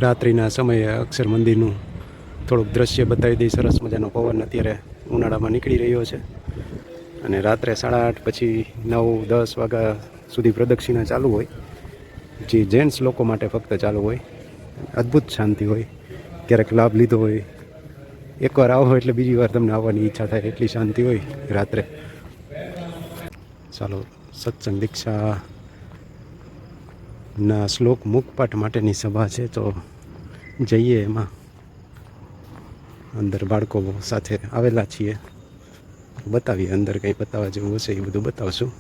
રાત્રિના સમયે અક્ષર મંદિરનું થોડુંક દ્રશ્ય બતાવી દઈ. સરસ મજાનો પવન અત્યારે ઉનાળામાં નીકળી રહ્યો છે અને રાત્રે 8:30 પછી 9-10 વાગ્યા સુધી પ્રદક્ષિણા ચાલુ હોય, જે જેન્ટ્સ લોકો માટે ફક્ત ચાલુ હોય. અદ્ભુત શાંતિ હોય. ક્યારેક લાભ લીધો હોય, એકવાર આવો એટલે બીજી વાર તમને આવવાની ઈચ્છા થાય એટલી શાંતિ હોય રાત્રે. ચાલો, સત્સંગ દીક્ષા ના શ્લોક મુખપાઠ માટેની સભા છે, તો જઈએ. એમાં અંદર બાળકો સાથે આવેલા છીએ, બતાવીએ. અંદર કંઈ બતાવવા જેવું હશે એ બધું બતાવશું.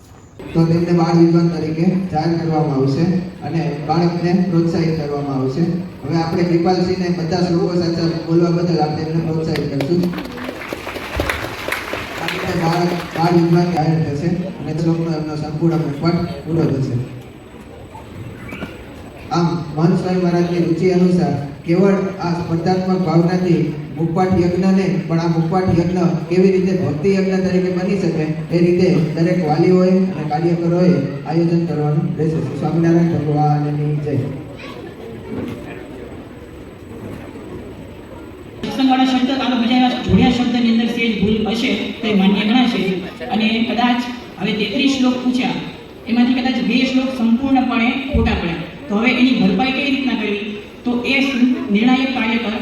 તો તેમને બાળ વિદ્વાન તરીકે જાહેર કરવામાં આવશે અને બાળકને પ્રોત્સાહિત કરવામાં આવશે. હવે આપણે કૃપાલસિંહને બધા શ્લોકો સાચા બોલવા બદલ આપણે તેમને પ્રોત્સાહિત કરશું. બાળ વિદ્વાન જાહેર થશે અને શ્લોકનો એમનો સંપૂર્ણ પાઠ પૂરો થશે. આમ મહંત સ્વામી મહારાજની રુચિ અનુસાર કેવળ આ સ્પર્ધાત્મક ભાવનાથી મુખપાઠ યજ્ઞને પણ આ મુખપાઠ યજ્ઞ કેવી રીતે ભક્તિ યજ્ઞ તરીકે બની શકે એ રીતે દરેક વાલીઓએ અને કાર્યકરોએ આયોજન કરવાનું રહેશે. સ્વામિનારાયણ ભગવાનની જય. સત્સંગવાળા શબ્દ કાલો બીજા જોડ્યા શબ્દની અંદર સેજ ભૂલ હશે તો એ માન્ય ગણાશે. અને કદાચ હવે 33 શ્લોક પૂછ્યા, એમાંથી કદાચ 2 શ્લોક સંપૂર્ણપણે ખોટા પડ્યા, તો હવે એની ભરપાઈ કઈ રીતના કરવી? તો એ નિર્ણાયક કાર્યકર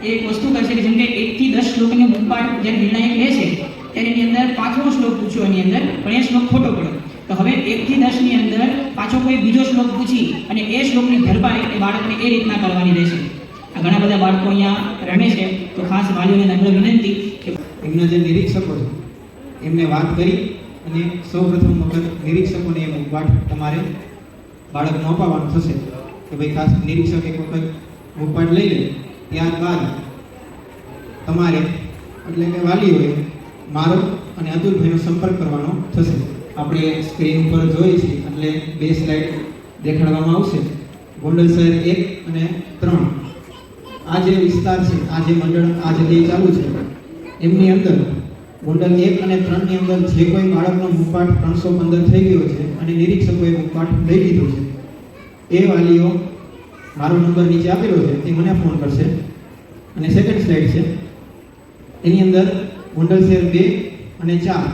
એક વસ્તુ કરશે કે જેમ કે 1 થી 10 શ્લોકનો મુખપાઠ જ્યારે નિર્ણાયક લેશે ત્યારે એની અંદર 5મો શ્લોક પૂછ્યો એની અંદર, પણ એ શ્લોક ખોટો પડ્યો. તો હવે 1 થી 10 ની અંદર પાછો કોઈ બીજો શ્લોક પૂછી અને એ શ્લોકની ભરપાઈ એ બાળકને એ રીતના કરવાની રહેશે. આ ઘણા બધા બાળકો અહીંયા રમે છે, તો ખાસ વાલીઓને નમ્ર વિનંતી કે એમના જે નિરીક્ષકો છે એમને વાત કરી અને સૌપ્રથમ વખત નિરીક્ષકોને એ મુખપાઠ તમારે બાળકને અપાવવાનું થશે કે ભાઈ ખાસ નિરીક્ષક એક વખત મુખપાઠ લઈ લે. ત્યારબાદ તમારે એટલે કે વાલીઓએ મારો અને અતુલભાઈનો સંપર્ક કરવાનો થશે. આપણે સ્ક્રીન ઉપર જોઈએ છીએ એટલે 2 સ્લાઇડ દેખાડવામાં આવશે. ગોંડલ શહેર 1 અને 3 આ જે વિસ્તાર છે, આ જે મંડળ આ જગ્યાએ ચાલુ છે, એમની અંદર ગોંડલ 1 અને 3 ની અંદર જે કોઈ બાળકનો મુખપાઠ 315 થઈ ગયો છે અને નિરીક્ષકોએ મુખપાઠ લઈ લીધો છે, એ વાલીઓ મારો નંબર નીચે આપેલો છે તે મને ફોન કરશે. અને સેકન્ડ સ્લાઇડ છે એની અંદર ગોંડલ શહેર 2 અને 4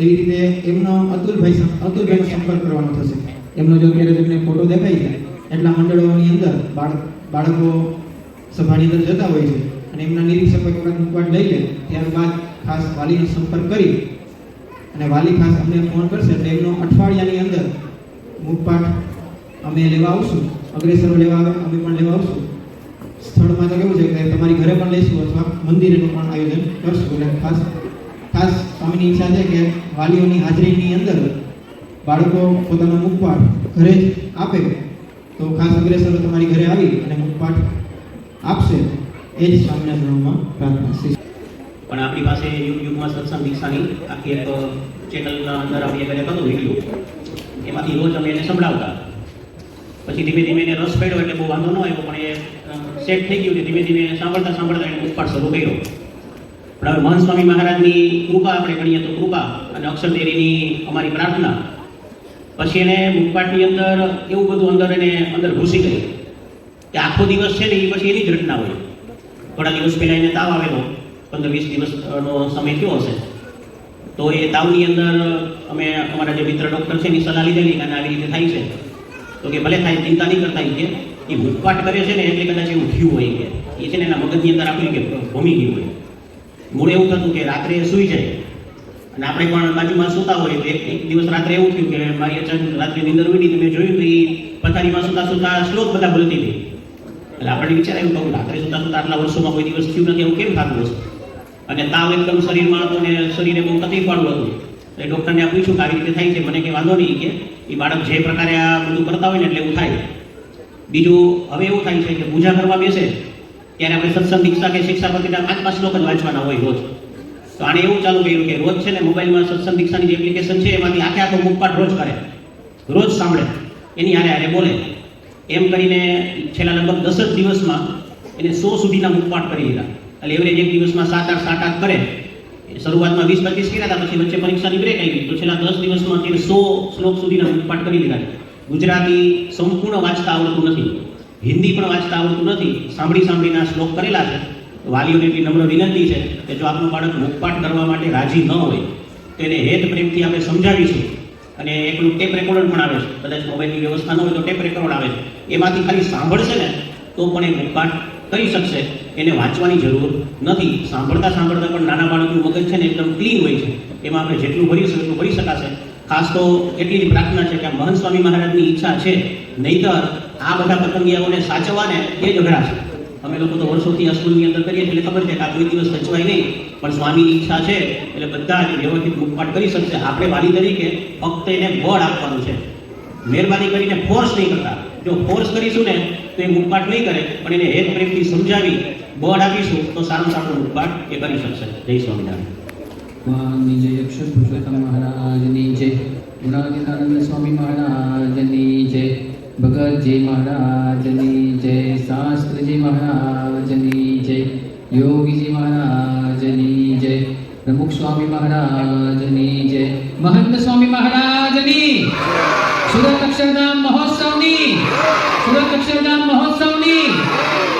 એવી રીતે એમનો અતુલભાઈનો સંપર્ક કરવાનો થશે. એમનો જો અત્યારે તમને ફોટો દેખાય છે એટલા મંડળોની અંદર બાળકો સભાની અંદર જતા હોય છે અને એમના નિરીક્ષકો એક વખત મુખપાઠ લઈ લે ત્યારબાદ ખાસ વાલીનો સંપર્ક કરી અને વાલી ખાસ અમને ફોન કરશે એટલે એમનો અઠવાડિયાની અંદર મુખપાઠ અમે લેવા આવશું. અગ્રેસરો લેવા આવે અમે પણ લેવા આવશું. સ્થળમાં તો કેવું છે કે તમારી ઘરે પણ લઈશું અથવા મંદિરેનું પણ આયોજન કરશું. એટલે ખાસ સ્વામીની ઈચ્છા છે કે વાલીઓની હાજરીની અંદર બાળકો પોતાનો મુખપાઠ ઘરે જ આપે, તો ખાસ અગ્રેસરો તમારી ઘરે આવી અને મુખપાઠ આપશે. એ જ સ્વામીના ચરણોમાં પ્રાર્થના છે. પણ આપણી પાસે યુગમાં સત્સંગ દીક્ષાની આખી એક ચેનલના અંદર આપણે એક હતો વિડીયો, એમાંથી રોજ અમે એને સંભળાવતા. પછી ધીમે ધીમે એને રસ પડ્યો એટલે બહુ વાંધો ન આવ્યો, પણ એ સેટ થઈ ગયું. ધીમે ધીમે સાંભળતા એને મુખપાઠ શરૂ કર્યો. પણ હવે મહંત સ્વામી મહારાજની કૃપા આપણે ગણીએ તો કૃપા અને અક્ષરદેરીની અમારી પ્રાર્થના, પછી એને મુખપાઠની અંદર એવું બધું અંદર ઘૂસી ગઈ કે આખો દિવસ છે ને એ પછી એની જ રચના હોય. થોડા દિવસ પહેલાં એને તાવ આવેલો, 15-20 દિવસનો સમય થયો હશે. તો એ તાવની અંદર અમે અમારા જે મિત્ર ડૉક્ટર છે એની સલાહ લીધેલી કે આવી રીતે થાય છે. તો કે ભલે થાય, ચિંતા નહીં કરતા. કે એ મુખપાઠ કરે છે ને એટલે કદાચ એવું થયું હોય કે એ છે ને એના મગજની અંદર આપ્યું કે ભૂમી ગયું હોય. મૂળ એવું થતું કે રાત્રે સૂઈ જાય અને આપણે પણ બાજુમાં સૂતા હોય. તો એક દિવસ રાત્રે એવું થયું કે મારી અચાનક રાત્રે નીંદર ઉડી તો મેં જોયું તો એ પથારીમાં સૂતા શ્લોક બધા બોલતી હતી. એટલે આપણે વિચાર આવ્યું કહું રાત્રે સૂતા આટલા વર્ષોમાં કોઈ દિવસ થયું નથી, એવું કેમ થતું હશે? અને તાવ એકદમ શરીરમાં હતો ને શરીરે બહુ તકલીફવાળું હતું. એટલે ડૉક્ટરને પૂછ્યું કે આવી રીતે થાય છે. મને કે વાંધો નહીં, કે એ બાળક જે પ્રકારે આ બધું કરતા હોય ને એટલે એવું થાય. બીજું હવે એવું થાય છે કે પૂજા કરવા બેસે ત્યારે આપણે સત્સંગ દીક્ષા કે શિક્ષાપતિના 5 શ્લોક જ વાંચવાના હોય રોજ. તો આને એવું ચાલુ કર્યું કે રોજ છે ને મોબાઈલમાં સત્સંગ દીક્ષાની જે એપ્લિકેશન છે એમાંથી આખો મુખપાઠ રોજ કરે, રોજ સાંભળે, એની હારે બોલે. એમ કરીને છેલ્લા લગભગ 10 જ દિવસમાં એને 100 સુધીના મુખપાઠ કરી લીધા. એટલે એવરેજ એક દિવસમાં 7-8 કરે. શરૂઆતમાં 20-25 કર્યા હતા, પછી વચ્ચે પરીક્ષાની બ્રેક આવી, તો છેલ્લા 10 દિવસમાં તેને 100 શ્લોક સુધીના મુખપાઠ કરી લીધા. ગુજરાતી સંપૂર્ણ વાંચતા આવડતું નથી, હિન્દી પણ વાંચતા આવડતું નથી, સાંભળીને આ શ્લોક કરેલા છે. તો વાલીઓને એટલી નમ્ર વિનંતી છે કે જો આપનું બાળક મુખપાઠ કરવા માટે રાજી ન હોય તો એને હેત પ્રેમથી આપણે સમજાવીશું. અને એકલું ટેપ રેકોર્ડર પણ આવે છે, કદાચ મોબાઈલની વ્યવસ્થા ન હોય તો ટેપ રેકોર્ડ આવે છે, એમાંથી ખાલી સાંભળશે ને તો પણ એ મુખપાઠ કરી શકશે. એને વાંચવાની જરૂર નથી. સાંભળતા પણ નાના બાળકનું મગજ છે ને એકદમ ક્લીન હોય છે, એમાં આપણે જેટલું ભરીશું એટલું ભરી શકાશે. ખાસ તો એટલી જ પ્રાર્થના છે કે આ મહંત સ્વામી મહારાજની ઈચ્છા છે, નહીતર આ બધા પતંગિયાઓને સાચવવાને એ જ અઘરા છે. અમે લોકો તો વર્ષોથી આ સ્કૂલની અંદર કરીએ એટલે ખબર છે કે આ કોઈ દિવસ સચવાય નહીં, પણ સ્વામીની ઈચ્છા છે એટલે બધા જ વ્યવસ્થિત મુખપાઠ કરી શકશે. આપણે વાલી તરીકે ફક્ત એને બળ આપવાનું છે, મહેરબાની કરીને ફોર્સ નહીં કરતા. જો ફોર્સ કરીશું ને તો એ મુખપાઠ નહીં કરે, પણ એને હેત પ્રેમથી સમજાવી બળ આપીશું તો સારામાં સારો મુખપાઠ એ કરી શકશે. જય સ્વામિનારાયણ. ભગવાનની જય, અક્ષર પુરુષોત્તમ મહારાજની જય, ગુણાતીતાનંદ સ્વામી મહારાજની જય, ભગતજી મહારાજની જય, શાસ્ત્રીજી મહારાજની જય, યોગીજી મહારાજની જય, પ્રમુખ સ્વામી મહારાજની જય, મહંત સ્વામી મહારાજની, સુરત અક્ષરધામ મહોત્સવની, સુરત અક્ષરધામ મહોત્સવની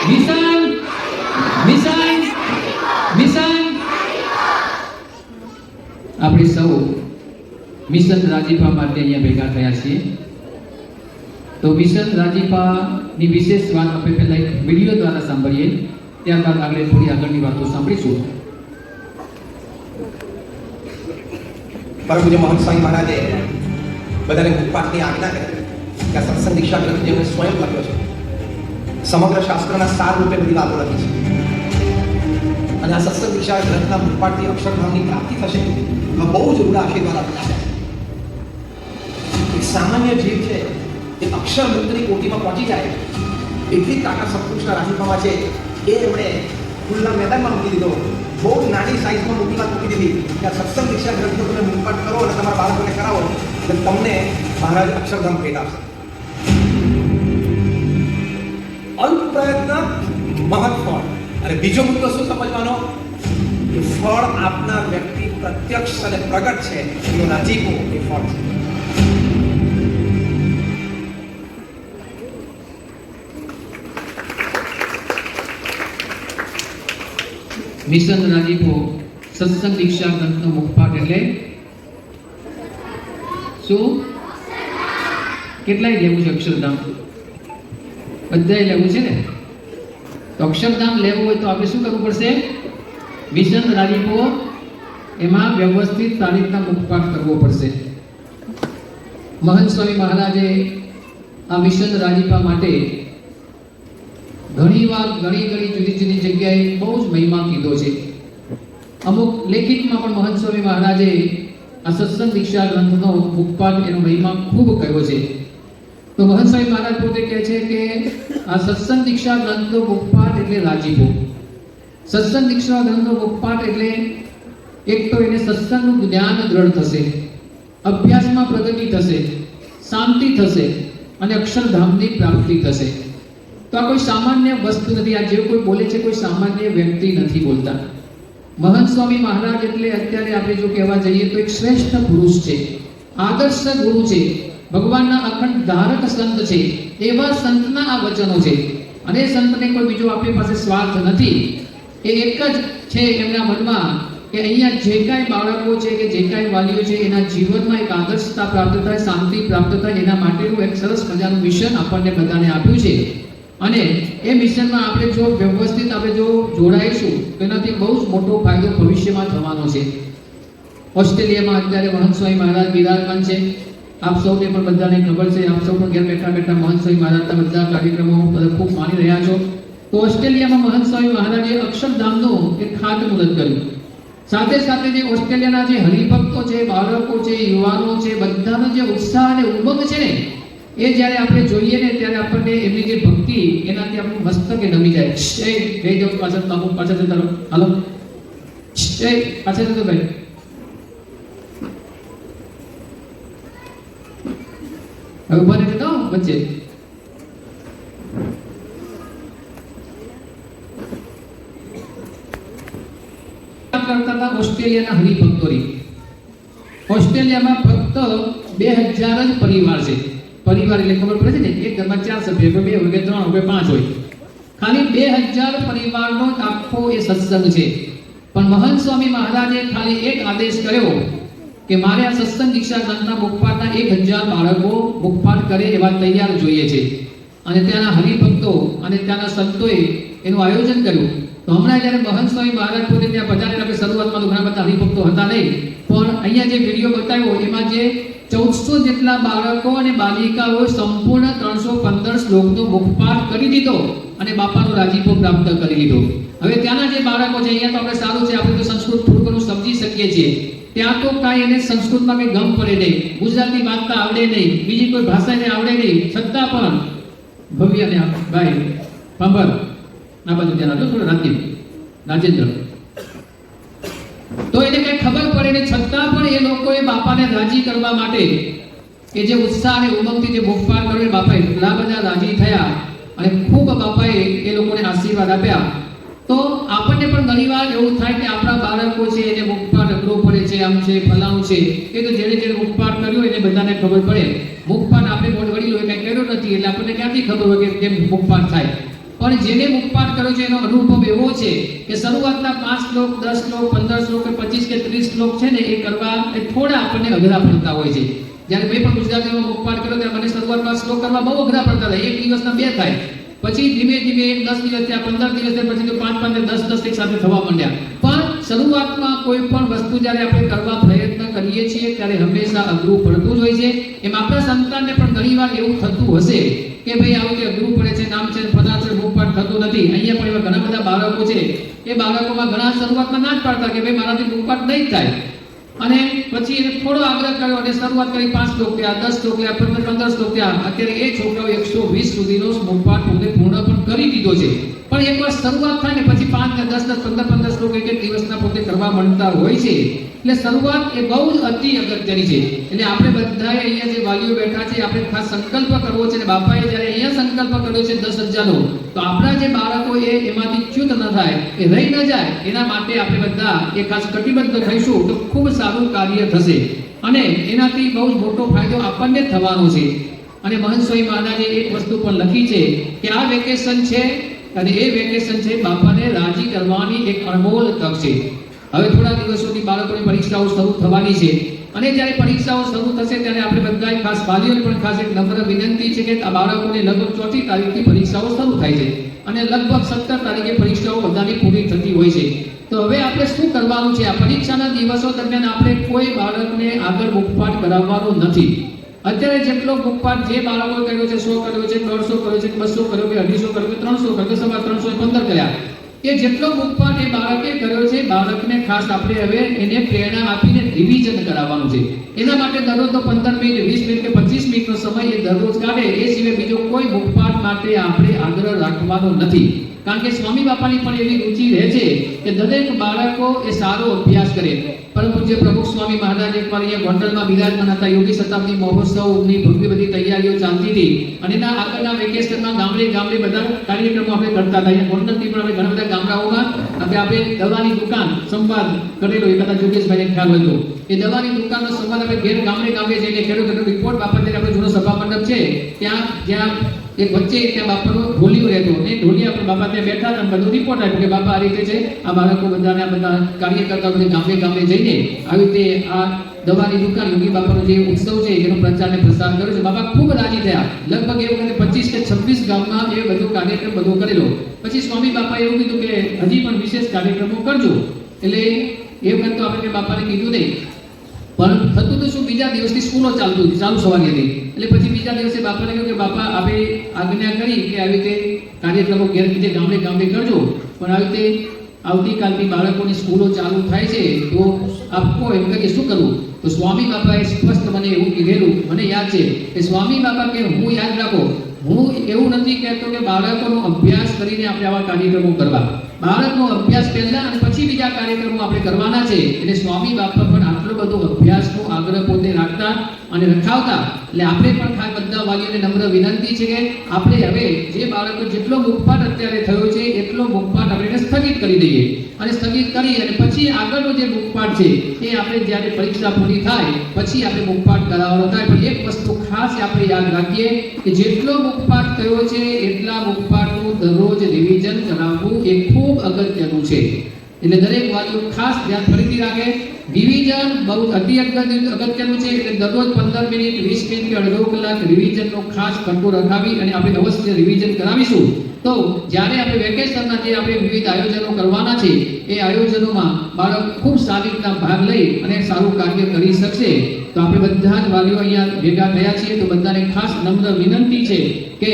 મિશન મિશન મિશન. આપણે સૌ મિશન રાજીપા માટે અહીંયા ભેગા થયા છીએ. તો મિશન રાજીપાની વિશેષ વાત આપણે પહેલા એક વિડીયો દ્વારા સાંભળીએ, ત્યારબાદ આપણે થોડી આગળની વાતો સાંભળીશું. પરમ પૂજ્ય મહંત સ્વામી મહારાજે બધાને મુખપાઠની આજ્ઞા કરી કે આ સત્સંગ દીક્ષા ગ્રંથ જેમણે સ્વયં લખ્યો છે, સમગ્ર શાસ્ત્રના સાર રૂપે બધી વાતો લખી છે. અને આ સત્સંગ દીક્ષા ગ્રંથના મુખપાઠથી અક્ષરધામની પ્રાપ્તિ થશે એમાં બહુ જ રૂડા આશીર્વાદ આપેલા છે. એક સામાન્ય જીવ છે એ અક્ષર મુક્તની કોટીમાં પહોંચી જાય એટલી તાકાત સત્પુરુષના રાજીપામાં છે. એ એમણે ખુલ્લા મેદાનમાં મૂકી દીધો, બહુ નાની સાઈઝમાં મૂકી દીધી કે આ સત્સંગ દીક્ષા ગ્રંથનો તમે મુખપાઠ કરો અને તમારા બાળકોને કરાવો એટલે તમને મહારાજ અક્ષરધામ ભેટ આપશે. અલ્પ પ્રયત્ન મહત્ ફળ. અને બીજો મુદ્દો શું સમજવાનો કે ફળ આપનાર વ્યક્તિ પ્રત્યક્ષ અને પ્રગટ છે, એનો રાજીપો એ ફળ છે. મિશન રાજીપો સત્સંગ દીક્ષા ગ્રંથનો મુખપાઠ એટલે શું? કેટલાય લેવું છે અક્ષરધામ? બધાય લેવું છે ને? તો અક્ષરધામ લેવું હોય તો આપણે શું કરવું પડશે? મિશન રાજીપો એમાં વ્યવસ્થિત તારીખના મુખપાઠ કરવો પડશે. મહંત સ્વામી મહારાજે આ મિશન રાજીપા માટે ઘણીવાર ઘણી જુદી જુદી જગ્યાએ બહુ જ મહિમા કીધો છે. અમુક લેખિતમાં પણ મહંત સ્વામી મહારાજે આ સત્સંગ દીક્ષા ગ્રંથનો મુખપાઠ એનો મહિમા ખૂબ કહ્યો છે. તો મહંત સ્વામી મહારાજ પોતે કહે છે કે આ સત્સંગ દીક્ષા ગ્રંથનો મુખપાઠ એટલે રાજીપો. સત્સંગ દીક્ષા ગ્રંથનો મુખપાઠ એટલે એક તો એને સત્સંગનું જ્ઞાન દ્રઢ થશે, અભ્યાસમાં પ્રગતિ થશે, શાંતિ થશે અને અક્ષરધામની પ્રાપ્તિ થશે. તો આ કોઈ સામાન્ય વસ્તુ નથી. આ જે કોઈ બોલે છે કોઈ સામાન્ય વ્યક્તિ નથી બોલતા. મહંત સ્વામી મહારાજ એટલે અત્યારે આપણે જો કહેવા જઈએ તો એક શ્રેષ્ઠ પુરુષ છે, આદર્શ ગુરુ છે, ભગવાનના અખંડ ધારક સંત છે. એવા સંતના આ વચનો છે અને એ સંતને કોઈ બીજો આપણી પાસે સ્વાર્થ નથી. એ એક જ છે એમના મનમાં કે અહીંયા જે કાંઈ બાળકો છે કે જે કાંઈ વાલીઓ છે એના જીવનમાં એક આદર્શતા પ્રાપ્ત થાય, શાંતિ પ્રાપ્ત થાય, એના માટેનું એક સરસ મજાનું મિશન આપણને બધાને આપ્યું છે. અને એ મિશનમાં આપણે જો વ્યવસ્થિત આપણે જો જોડાઈશું તો એનાથી બહુ જ મોટો ફાયદો ભવિષ્યમાં થવાનો છે. ઓસ્ટ્રેલિયામાં અત્યારે મહંત સ્વામી મહારાજ બિરાજમાન છે. આપ સૌને પણ બધાને ખબર છે, આપ સૌ પણ ઘેર બેઠા બેઠા મહંત સ્વામી મહારાજના બધા કાર્યક્રમો બધા ખૂબ માની રહ્યા છો. તો ઓસ્ટ્રેલિયામાં મહંત સ્વામી મહારાજે અક્ષરધામનું એક ખાતમુહૂર્ત કર્યું. સાથે સાથે જે ઓસ્ટ્રેલિયાના જે હરિભક્તો છે, બાળકો છે, યુવાનો છે, બધાનો જે ઉત્સાહ અને ઉમંગ છે ને એ જ્યારે આપણે જોઈએ ને ત્યારે આપણને એમની જે ભક્તિ એનાથી આપણું મસ્તકે નમી જાય. એ બે જાવ પાછળ તો અમુક પાછળ જતા રહો. હાલો એ પાછળ જતો ભાઈ. હવે ઉભા રહેજો તો વચ્ચે. કરતા ઓસ્ટ્રેલિયાના હરિભક્તોની ઓસ્ટ્રેલિયામાં ફક્ત 2000 જ પરિવાર છે. પરિવાર એટલે ખબર પડે છે ને, એક ઘરમાં 4 સભ્ય હોય, 2 હોય, 3 હોય, 5 હોય, ખાલી 2000 પરિવારનો આખો એ સત્સંગ છે. પણ મહંત સ્વામી મહારાજે ખાલી એક આદેશ કર્યો કે મારે આ સત્સંગ દીક્ષા ગ્રંથના મુખપાઠના 1000 બાળકો મુખપાઠ કરે એવા તૈયાર જોઈએ છે. અને ત્યાંના હરિભક્તો અને ત્યાંના સંતોએ એનું આયોજન કર્યું. તો હમણાં જ્યારે મહંત સ્વામી મહારાજ પોતે ત્યાં પધારેલા, આપણે શરૂઆતમાં ઘણા બધા હરિભક્તો હતા નહીં, પણ અહીંયા જે વિડીયો બતાવ્યો એમાં જે 1400 જેટલા બાળકો અને બાલિકાઓ સંપૂર્ણ 315 શ્લોકનો મુખપાઠ કરી દીધો અને બાપાનો રાજીપો પ્રાપ્ત કરી લીધો. હવે ત્યાંના જે બાળકો છે, અહીંયા તો આપણે સારું છે, આપણે તો સંસ્કૃત થોડું ઘણું સમજી શકીએ છીએ. ત્યાં તો કાંઈ એને સંસ્કૃતમાં કંઈ ગમ પડે નહીં, ગુજરાતી વાંચતા આવડે નહીં, બીજી કોઈ ભાષા એને આવડે નહીં, છતાં પણ ભવ્ય ને ભાઈ પાંભર ના બાજુ ત્યાં આવજો થોડું રાજેન્દ્ર, તો એને કઈ ખબર પડે નહીં, છતાં પણ એ લોકોએ બાપાને રાજી કરવા માટે કે જે ઉત્સાહ અને ઉમંગથી જે મુખપાઠ કર્યો, બાપા એટલા બધા રાજી થયા અને ખૂબ બાપાએ એ લોકોને આશીર્વાદ આપ્યા. તો આપણને પણ ઘણીવાર એવું થાય કે આપણા બાળકો છે એને મુખપાઠ અઘરો પડે છે, આમ છે, ફલાણું છે, એ તો જેણે મુખપાઠ કર્યો એને બધાને ખબર પડે. મુખપાઠ આપણે વડીલોએ કંઈ કર્યો નથી એટલે આપણને ક્યાંથી ખબર હોય કે કેમ મુખપાઠ થાય. પણ જેને મુખપાઠ કર્યો છે એનો અનુભવ એવો છે કે શરૂઆતના 5 શ્લોક, 10 શ્લોક, 15 શ્લોક, 25 કે 30 શ્લોક છે ને, એ કરવા એ થોડા આપણને અઘરા પડતા હોય છે. જ્યારે મેં પણ ગુજરાતીમાં મુખપાઠ કર્યો ત્યારે મને શરૂઆતમાં શ્લોક કરવા બહુ અઘરા પડતા હતા. એક દિવસના 2 થાય, પછી ધીમે ધીમે 10 દિવસ થયા, 15 દિવસ થયા, પછી તો 5 ને 10 એક સાથે થવા માંડ્યા. પણ શરૂઆતમાં કોઈ પણ વસ્તુ જ્યારે આપણે કરવા પ્રયત્ન કરીએ છીએ ત્યારે હંમેશા અઘરું પડતું જ હોય છે. એમ આપણા સંતાનને પણ ઘણીવાર એવું થતું હશે કે ભાઈ આવું કે અઘરું પડે છે, નામ છે, ફલાણ છે, મુખપાઠ થતું નથી. અહીંયા પણ એવા ઘણા બધા બાળકો છે, એ બાળકોમાં ઘણા શરૂઆતમાં ના જ પાડતા કે ભાઈ મારાથી મુખપાઠ નહીં થાય, અને પછી એને થોડો આગ્રહ કર્યો અને શરૂઆત કરી. 5 શ્લોક થયા, 10 શ્લોક થયા, 15 શ્લોક થયા. અત્યારે એ છોકરાઓ 120 સુધીનો મુખપાઠ પોતે પૂર્ણ પણ કરી દીધો છે. પણ એકવાર શરૂઆત થાય ને પછી 5 ને 10 15 શ્લોક એક દિવસના પોતે કરવા માંડતા હોય છે. એટલે શરૂઆત એ બહુ જ અતિ અગત્યની છે. એટલે આપણે બધાએ અહીંયા જે વાલીઓ બેઠા છે, આપણે ખાસ સંકલ્પ કરવો છે. અને બાપાએ જ્યારે અહીંયા સંકલ્પ કર્યો છે 10,000નો, તો આપણા જે બાળકો એમાંથી ચ્યુત ન થાય, એ રહી ન જાય, એના માટે આપણે બધા એ ખાસ કટિબદ્ધ થઈશું તો ખૂબ સારું કાર્ય થશે અને એનાથી બહુ જ મોટો ફાયદો આપણને થવાનો છે. અને મહંત સ્વામી મહારાજે એક વસ્તુ પણ લખી છે કે આ વેકેશન છે અને એ વેકેશન છે બાપાને રાજી કરવાની એક અનમોલ તક છે. હવે થોડા દિવસોથી બાળકોની પરીક્ષાઓ શરૂ થવાની છે અને જ્યારે પરીક્ષાઓ શરૂ થશે ત્યારે આપણે બધાએ ખાસ વાલીઓને પણ ખાસ એક નમ્ર વિનંતી છે કે આ બાળકોને લગભગ 4મી તારીખથી પરીક્ષાઓ શરૂ થાય છે અને લગભગ 17 તારીખે પરીક્ષાઓ બધાની પૂરી થતી હોય છે. તો હવે આપણે શું કરવાનું છે? આ પરીક્ષાના દિવસો દરમિયાન આપણે કોઈ બાળકને આગળ મુખપાઠ કરાવવાનો નથી. અત્યારે જેટલો મુખપાઠ જે બાળકોએ કર્યો છે, 100 કર્યો છે, 150 કર્યો છે, 200 કર્યો કે 250 કર્યો કે 300 કર્યો, 315 કર્યા, એ જેટલો મુખપાઠ એ બાળકે કર્યો છે, બાળકને ખાસ આપણે હવે એને પ્રેરણા આપીને રિવિઝન કરાવવાનું છે. એના માટે દરરોજ તો 15 મિનિટ, 20 મિનિટ કે 25 મિનિટનો સમય એ દરરોજ કાઢે. એ સિવાય બીજો કોઈ મુખપાઠ માટે આપણે આગ્રહ રાખવાનો નથી. કારણ કે સ્વામી બાપાની પણ એવી રુચિ રહે છે કે દરેક બાળકો એ સારો અભ્યાસ કરે. પરંતુ જે પ્રમુખ સ્વામી મહારાજ એકવાર અહીંયા ગોંડલમાં બિરાજમાન હતા, યોગી શતાબ્દી મહોત્સવની ભવ્ય બધી તૈયારીઓ ચાલતી હતી અને એના આગળના વેકેશનમાં ગામડે બધા કાર્યક્રમો આપણે કરતા હતા. અહીંયા ગોંડલથી પણ આપણે ઘણા બધા ગામડાઓમાં આપણે દવાની દુકાન સંવાદ કરેલો, એ કદાચ યોગેશભાઈને ખ્યાલ હોય તો એ દવાની દુકાનનો સંવાદ આપણે ઘેર ગામડે જઈને ખેડૂતોનો રિપોર્ટ બાપા ત્યારે આપણે જૂનો સભા મંડપ છે ત્યાં જ્યાં એક વચ્ચે ત્યાં બાપાનો ઢોલિયો રહેતો ને ઢોલિયા પર બાપા ત્યાં બેઠા હતા, બધું રિપોર્ટ આપ્યો કે બાપા આ રીતે છે, આ બાળકો બધાને આ બધા કાર્યકર્તાઓ બધે ગામડે જઈને આવી રીતે આ દવાની દુકાન યોગી બાપાનો જે ઉત્સવ છે એનો પ્રચાર ને પ્રસાર કર્યો છે. બાપા ખૂબ રાજી થયા. લગભગ એવું કે 25 કે 26 ગામમાં એ બધો કાર્યક્રમ બધો કરેલો. પછી સ્વામી બાપાએ એવું કીધું કે હજી પણ વિશેષ કાર્યક્રમો કરજો. એટલે એ વખત તો આપણે બાપાને કીધું નહીં, પણ થતું તો શું, બીજા દિવસથી સ્કૂલો ચાલુ સવારી હતી. એટલે પછી બીજા દિવસે બાપાને કહ્યું કે બાપા આપણે આજ્ઞા કરી કે આવી રીતે કાર્યક્રમો ઘેર બીજે ગામડે કરજો, પણ આવી રીતે આવતીકાલથી બાળકોની સ્કૂલો ચાલુ થાય છે તો આપકો એમ કરીએ શું કરવું? તો સ્વામી બાપાએ સ્પષ્ટ મને એવું કીધેલું, મને યાદ છે કે સ્વામી બાપા કે હું યાદ રાખો, હું એવું નથી કહેતો કે બાળકોનો અભ્યાસ કરીને આપણે આવા કાર્યક્રમો કરવા. બાળકનો અભ્યાસ પહેલા અને પછી બીજા કાર્યક્રમો આપણે કરવાના છે. એટલે સ્વામી બાપા પણ આટલો બધો અભ્યાસનો આગ્રહ પોતે રાખતા અને રખાવતા. એટલે આપણે પણ ખાસ બધા વાલીઓને નમ્ર વિનંતી છે કે આપણે હવે જે બાળકો જેટલો મુખપાઠ અત્યારે થયો છે એટલો મુખપાઠ આપણે સ્થગિત કરી દઈએ અને સ્થગિત કરી અને પછી આગળનો જે મુખપાઠ છે એ આપણે જ્યારે પરીક્ષા પૂરી થાય પછી આપણે મુખપાઠ કરાવવાનો થાય. પણ એક વસ્તુ ખાસ આપણે યાદ રાખીએ કે જેટલો મુખપાઠ થયો છે એટલા મુખપાઠનું દરરોજ રિવિઝન કરાવવું એ ખૂબ અગત્યનું છે. એટલે દરેક વાલીઓ ખાસ ધ્યાન ફરીથી રાખે. રિવિઝન બહુ અતિ અગત્યનું છે. એટલે દરરોજ 15 મિનિટ 20 મિનિટ કે અડધો કલાક રિવિઝનનો ખાસ ખર્ચો રખાવી અને આપણે અવશ્ય રિવિઝન કરાવીશું તો જ્યારે આપણે વેકેશનના જે આપણે વિવિધ આયોજનો કરવાના છે એ આયોજનોમાં બાળક ખૂબ સારી રીતના ભાગ લઈ અને સારું કાર્ય કરી શકશે. તો આપણે બધા જ વાલીઓ અહીંયા ભેગા થયા છીએ તો બધાને ખાસ નમ્ર વિનંતી છે કે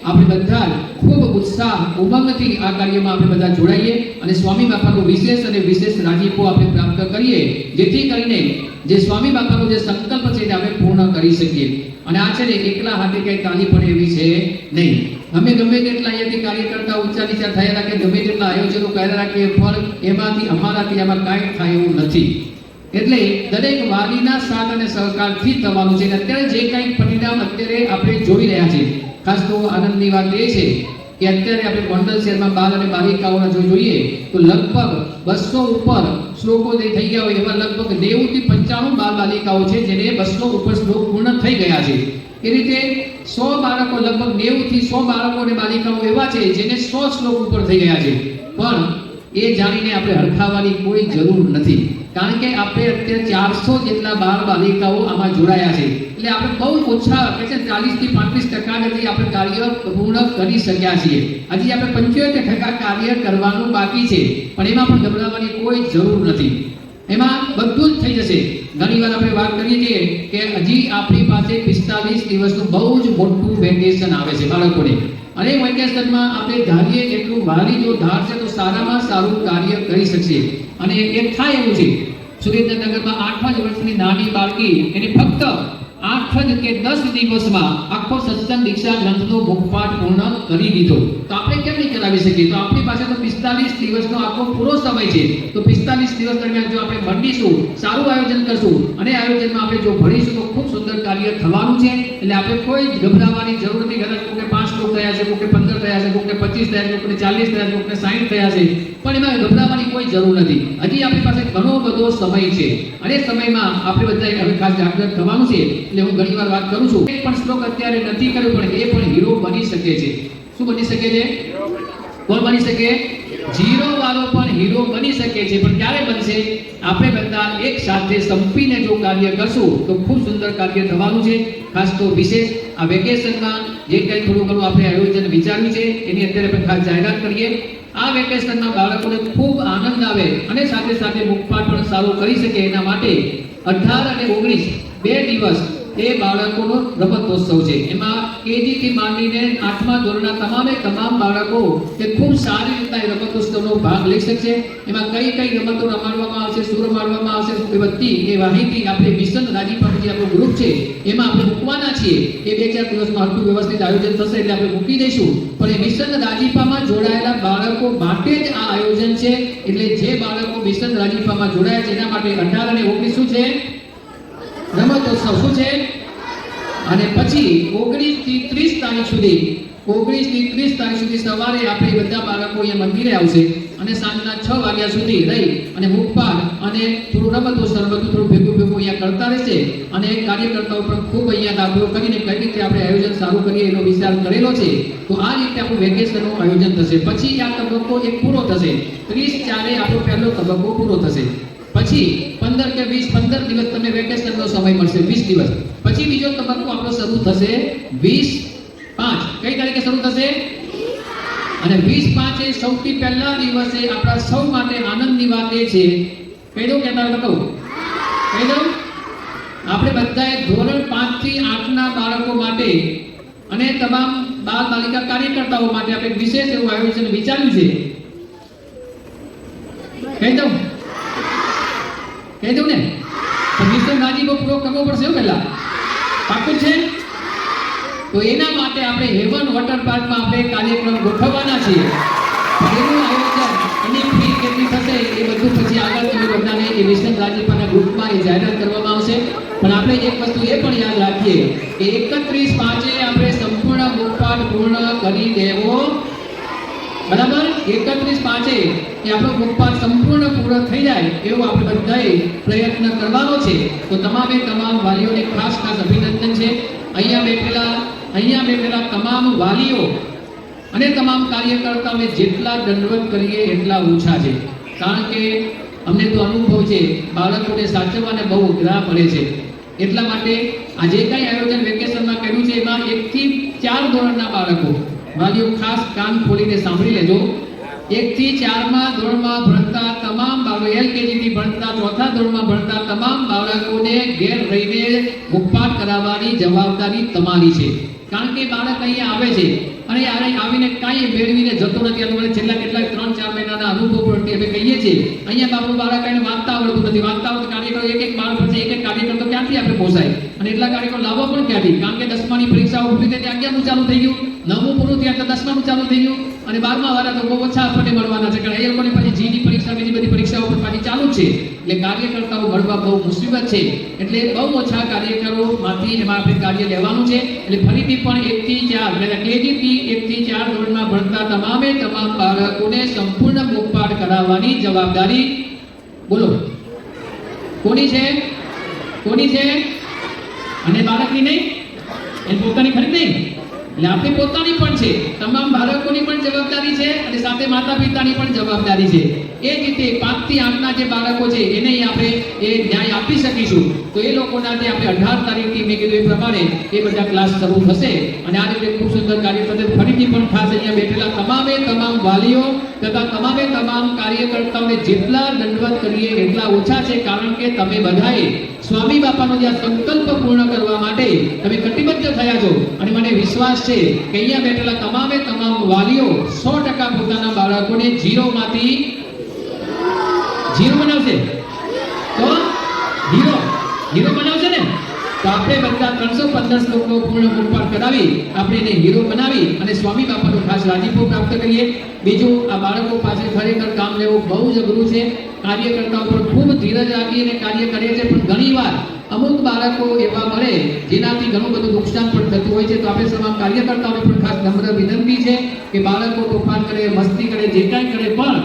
આપણે બધા ખૂબ ઉત્સાહ ઉમંગથી આ કાર્યમાં આપણે બધા જોડાઈએ અને સ્વામી બાપાનો વિશેષ અને વિશેષ રાજીપો આપણે પ્રાપ્ત કરીએ જેથી કરીને જે સ્વામી બાપાનો જે સંકલ્પ છે એ આપણે પૂર્ણ કરી શકીએ. અને આ છે ને એકલા હાથે કઈ તાલી પડે એવી છે નહીં. અમે ગમે તેટલા અહીંયાથી કાર્યકર્તા ઊંચા નીચા થયા રાખે, ગમે તેટલા આયોજનો કર્યા રાખીએ, પણ એમાંથી અમારાથી આમાં કાંઈ થાય એવું નથી. એટલે દરેક વાલીના સાથ અને સહકારથી થવાનું છે. અત્યારે જે કંઈ પરિણામ અત્યારે આપણે જોઈ રહ્યા છીએ, ખાસ તો આનંદની વાત એ છે કે અત્યારે આપણે ગોંડલ શહેરમાં બાળ અને બાલિકાઓના જો જોઈએ તો લગભગ 200 ઉપર શ્લોકો જે થઈ ગયા હોય એવા લગભગ 90 થી 95 બાળ બાલિકાઓ છે જેને 200 ઉપર શ્લોક પૂર્ણ થઈ ગયા છે. એ રીતે 100 બાળકો લગભગ 90 થી 100 બાળકો અને બાલિકાઓ એવા છે જેને 100 શ્લોક ઉપર થઈ ગયા છે. પણ એ જાણીને આપણે હરખાવવાની કોઈ જરૂર નથી કારણ કે આપણે અત્યારે 400 જેટલા બાળ બાલિકાઓ આમાં જોડાયા છે. એટલે આપણે બહુ ઓછા કે છે 40 થી 35% જેટલી આપણે કાર્ય પૂર્ણ કરી શક્યા છીએ. હજી આપણે 75% કાર્ય કરવાનું બાકી છે પણ એમાં પણ ગભરાવાની કોઈ જરૂર નથી. એમાં બધું જ થઈ જશે. ઘણીવાર આપણે વાત કરીએ છીએ કે હજી આપણી પાસે 45 દિવસનું બહુ જ મોટું વેકેશન આવે છે બાળકોને અને વેકેશનમાં આપણે ધારીએ એટલું વાલી જો ધારશે તો સારામાં સારું કાર્ય કરી શકશે. અને એ થાય એવું છે સુરેન્દ્રનગરમાં 8 જ વર્ષની નાની બાળકી એને ફક્ત 8 કે 10 દિવસમાં આખો સત્સંગ દીક્ષા ગ્રંથનો મુખપાઠ પૂર્ણ કરી દીધો. તો આપણે કેમ નહીં કરાવી શકીએ? તો આપણી પાસે તો 45 દિવસનો આખો પૂરો સમય છે. તો 45 દિવસ દરમિયાન જો આપણે મંડીશું, સારું આયોજન કરશું અને આયોજનમાં આપણે જો ભણીશું તો ખૂબ સુંદર કાર્ય થવાનું છે. એટલે આપણે કોઈ જ ગભરાવાની જરૂર નથી. કદાચ કોઈને 5 શ્લોક થયા છે, કોઈને 15 થયા છે, કોઈને 25 થયા છે, કોઈને 40 થયા છે, કોઈને 60 થયા છે, પણ એમાં ગભરાવાની કોઈ જરૂર નથી. હજી આપણી પાસે ઘણો બધો સમય છે અને સમયમાં આપણે બધાએ હવે ખાસ જાગૃત થવાનું છે. એટલે હું ઘણીવાર વાત કરું છું એક પણ શ્લોક અત્યારે નથી કર્યો પણ એ પણ હીરો બની શકે છે. શું બની શકે છે? કોણ બની શકે? જીરો વાળો પણ હીરો બની શકે છે. પણ ક્યારે બનશે? આપણે બધા એક સાથે સંપીને જો કાર્ય કરશું તો ખૂબ સુંદર કાર્ય થવાનું છે. ખાસ તો વિશેષ આ વેકેશનમાં જે કંઈ થોડું ઘણું આપણે આયોજન વિચાર્યું છે એની અત્યારે આપણે ખાસ જાહેરાત કરીએ. આ વેકેશનમાં બાળકોને ખૂબ આનંદ આવે અને સાથે સાથે મુખપાઠ પણ સારું કરી શકે એના માટે 18 અને 19 2 દિવસ એ બાળકોનો રમતોત્સવ છે. એમાં કેજી થી માંડીને 8મા ધોરણના તમામ બાળકો તે ખૂબ સારી રીતના એ રમતોત્સવનો ભાગ લઈ શકશે. એમાં કઈ કઈ રમતો રમાડવામાં આવશે, શું રમાડવામાં આવશે, એ બધી એ માહિતી આપણે મિશન રાજીપાનું જે આપણું ગ્રુપ છે એમાં આપણે મૂકવાના છીએ. એ 2-4 દિવસમાં આટલું વ્યવસ્થિત આયોજન થશે એટલે આપણે મૂકી દઈશું. પણ એ મિશન રાજીપામાં જોડાયેલા બાળકો માટે જ આ આયોજન છે. એટલે જે બાળકો મિશન રાજીપામાં જોડાયા છે એના માટે 18 અને 19 શું છે? રમતોત્સવ. શું છે? અને પછી 19 થી 30 તારીખ સુધી સવારે આપણે બધા બાળકો અહીંયા મંદિરે આવશે અને સાંજના 6 વાગ્યા સુધી રહી અને મુખપાઠ અને થોડું રમતોત્સવ બધું થોડું ભેગું અહીંયા કરતા રહેશે. અને કાર્યકર્તાઓ પણ ખૂબ અહીંયા દાખલો કરીને કઈ રીતે આપણે આયોજન સારું કરીએ એનો વિચાર કરેલો છે. તો આ રીતે આપણું વેકેશનનું આયોજન થશે. પછી આ તબક્કો એક પૂરો થશે. 30/4 આપણો પહેલો તબક્કો પૂરો થશે. પછી 15 કે 15 દિવસ તમને વેકેશનનો સમય મળશે. 20 દિવસ પછી બીજો તબક્કો આપણો શરૂ થશે 20/5. કઈ તારીખે શરૂ થશે? અને 20/5 એ સૌથી પહેલા દિવસે આપણા સૌ માટે આનંદની વાત એ છે, કહી દઉં કે તારે કહું? કહી દઉં? આપણે બધાએ ધોરણ 5 થી 8ના બાળકો માટે અને તમામ બાળ બાલિકા કાર્યકર્તાઓ માટે આપણે વિશેષ એવું આયોજન વિચાર્યું છે. કહી દઉં? કહી દઉં ને? તો મિશન રાજીપો પૂરો કરવો પડશે પહેલા. પાકું છે? તો એના માટે આપણે હેવન વોટર પાર્કમાં આપણે કાર્યક્રમ ગોઠવવાના છીએ. એનું આયોજન એની ફી કેટલી થશે એ બધું પછી આગળ તમે બધાને એ મિશન રાજીપાના ગ્રુપમાં એ જાહેરાત કરવામાં આવશે. પણ આપણે એક વસ્તુ એ પણ યાદ રાખીએ કે 31/5 આપણે સંપૂર્ણ મુખપાઠ પૂર્ણ કરી દેવો બરાબર 31/5 એ આપણો મુખપાઠ સંપૂર્ણ પૂરો થઈ જાય એવો આપણે બધાએ પ્રયત્ન કરવાનો છે. તો તમામે તમામ વાલીઓને ખાસ અભિનંદન છે. અહીંયા બેઠેલા તમામ વાલીઓ અને તમામ કાર્યકર્તાઓને જેટલા દંડવત કરીએ એટલા ઓછા છે. કારણ કે અમને તો અનુભવ છે, બાળકોને સાચવવાને બહુ અઘરા પડે છે. એટલા માટે આ જે કાંઈ આયોજન વેકેશનમાં કર્યું છે એમાં 1 થી 4 ધોરણના બાળકો, વાલીઓ ખાસ કાન ખોલીને સાંભળી લેજો. 1 થી 4માં ધોરણમાં ભણતા તમામ બાળકો, LKG થી ભણતા 4થા ધોરણમાં ભણતા તમામ બાળકોને ઘેર રહીને મુખપાઠ કરાવવાની જવાબદારી તમારી છે. કારણ કે બાળક અહીંયા આવે છે અને આવીને કાંઈ મેળવીને જતો નથી. અને છેલ્લા કેટલાક 3-4 મહિનાના અનુભવ પરથી અમે કહીએ છીએ, અહીંયા બાપનું બાળક આવીને વાંચતા આવડતું નથી. વાંચતા આવડતું કાર્યકરો એક બાળક પછી એક કાર્યકર તો ક્યાંથી આપણે પોસાય, અને એટલા કાર્યકરો લાવવા પણ ક્યાંથી? કારણ કે 10માની પરીક્ષાઓ પૂરી થઈ ત્યાં 11મું ચાલુ થઈ ગયું, 9મું પૂરું થયા તો 10માનું ચાલુ થઈ ગયું, અને 12મા વાળા તો બહુ ઓછા આપણને મળવાના છે. કારણ એ લોકોની પછી જીની પરીક્ષા, બીજી બધી પરીક્ષાઓ પણ પાછી ચાલુ છે. એટલે કાર્યકર્તાઓ મળવા બહુ મુસીબત છે. એટલે બહુ ઓછા કાર્યકરોમાંથી એમાં આપણે કાર્ય લેવાનું છે. એટલે ફરીથી પણ 1 થી 4 એટલે કેજી થી 1 થી 4 ધોરણમાં ભણતા તમામે તમામ બાળકોને સંપૂર્ણ મુખપાઠ કરાવવાની જવાબદારી બોલો કોની છે? કોની છે? અને બાળકની નહીં, એ પોતાની ખરી નહીં, એટલે આપણી પોતાની પણ છે. તમામ બાળકોની પણ જવાબદારી છે અને સાથે માતા પિતાની પણ જવાબદારી છે. એ જ રીતે 5 થી 8ના જે બાળકો છે એને આપણે એ ન્યાય આપી શકીશું. તો એ લોકોના જે આપણે 18 તારીખથી મેં કીધું એ પ્રમાણે એ બધા ક્લાસ શરૂ થશે. અને આ રીતે ખૂબ સુંદર કાર્ય થશે. ફરીથી પણ ખાસ અહીંયા બેઠેલા તમામ વાલીઓ તથા તમામ કાર્યકર્તાઓને જેટલા દંડવત કરીએ એટલા ઓછા છે. કારણ કે તમે બધાએ સ્વામી બાપાનો જે સંકલ્પ પૂર્ણ કરવા માટે તમે કટિબદ્ધ થયા છો. અને મને વિશ્વાસ છે કે અહીંયા બેઠેલા તમામ વાલીઓ 100% પોતાના બાળકોને 0માંથી 0 બનાવશે. તો 0 બનાવશે ને? તો આપણે બધા 315 શ્લોકનો પૂર્ણ મુખપાઠ કરાવી આપણે એને હીરો બનાવી અને સ્વામી બાપાનો ખાસ રાજીપો પ્રાપ્ત કરીએ. બીજું, આ બાળકો પાસે ખરેખર કામ લેવું બહુ જ અઘરું છે. કાર્યકર્તાઓ પર ખૂબ ધીરજ રાખીને કાર્ય કરે છે, પણ ઘણીવાર અમુક બાળકો એવા મળે જેનાથી ઘણું બધું નુકસાન પણ થતું હોય છે. તો આપણે તમામ કાર્યકર્તાઓને પણ ખાસ નમ્ર વિનંતી છે કે બાળકો તોફાન કરે, મસ્તી કરે, જે કાંઈ કરે, પણ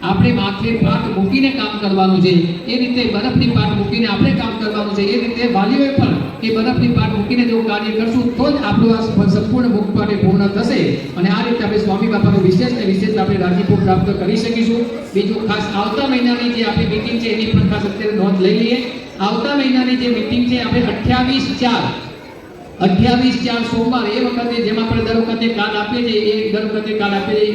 આપણે માથે પાટ મૂકીને કામ કરવાનું છે. એ રીતે બરફની પાટ મૂકીને આપણે કામ કરવાનું છે. એ રીતે વાલીઓએ પણ એ બરફની પાટ મૂકીને જો કાર્ય કરશું તો જ આપણું આ સંપૂર્ણ મુખપાઠ પૂર્ણ થશે. અને આ રીતે આપણે સ્વામી બાપાનો વિશેષ આપણે રાજીપો પ્રાપ્ત કરી શકીશું. બીજું, ખાસ આવતા મહિનાની જે આપણી મીટિંગ છે એની પણ ખાસ અત્યારે નોંધ લઈ લઈએ. આવતા મહિનાની જે મીટિંગ છે આપણે 28/4 સોમવાર, એ વખતે જેમાં આપણે દર વખતે કાર્ડ આપીએ છીએ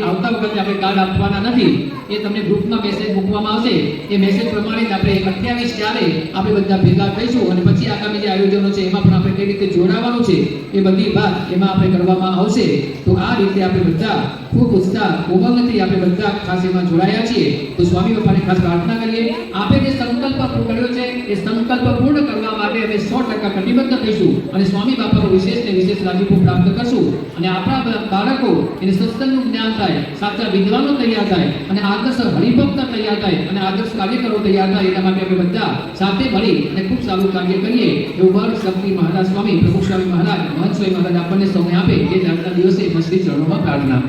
આવતા વખતે આપણે કાર્ડ આપવાના નથી. એ તમને ગ્રુપમાં મેસેજ મૂકવામાં આવશે. એ મેસેજ પ્રમાણે જ આપણે 28/4 આપણે બધા ભેગા થઈશું. અને પછી આગામી જે આયોજનો છે એમાં પણ આપણે કઈ રીતે જોડાવાનું છે એ બધી વાત એમાં આપણે કરવામાં આવશે. તો આ રીતે આપણે બધા ખૂબ ઉત્સાહ ઉમંગથી આપણે બધા ખાસ એમાં જોડાયા છીએ. તો સ્વામી બાપાને ખાસ પ્રાર્થના કરીએ, આપણે જે સંકલ્પ કર્યો છે એ સંકલ્પ પૂર્ણ કરવા માટે અમે 100% કટિબદ્ધ થઈશું અને સ્વામી બાપાનો વિશેષ રાજીપો પ્રાપ્ત કરશું. અને આપણા બાળકો એને સત્સંગનું જ્ઞાન થાય, સાચા વિદ્વાનો તૈયાર થાય, અને આદર્શ હરિભક્ત તૈયાર થાય, અને આદર્શ કાર્યકરો તૈયાર થાય. એના માટે આપણે બધા સાથે મળી અને ખૂબ સારું કાર્ય કરીએ એવું વર્ગ શક્તિ મહારાજ સ્વામી, પ્રભુ સ્વામી મહારાજ, મહંત સ્વામી મહારાજ આપણને સૌને આપે એ આજના દિવસે શ્રી ચરણોમાં પ્રાર્થના.